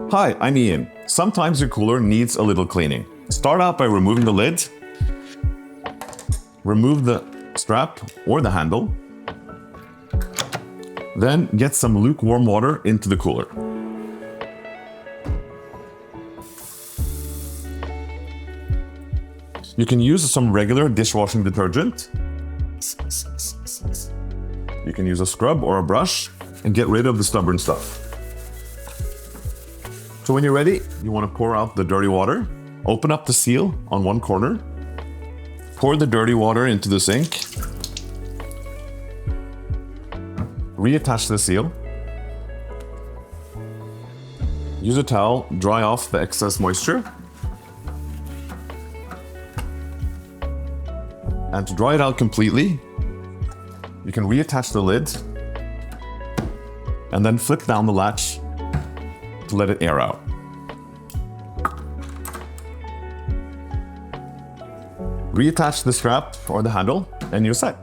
Hi, I'm Ian. Sometimes your cooler needs a little cleaning. Start out by removing the lid. Remove the strap or the handle. Then get some lukewarm water into the cooler. You can use some regular dishwashing detergent. You can use a scrub or a brush and get rid of the stubborn stuff. So when you're ready, you want to pour out the dirty water. Open up the seal on one corner. Pour the dirty water into the sink. Reattach the seal. Use a towel, dry off the excess moisture. And to dry it out completely, you can reattach the lid and then flip down the latch to let it air out. Reattach the strap or the handle and you're set.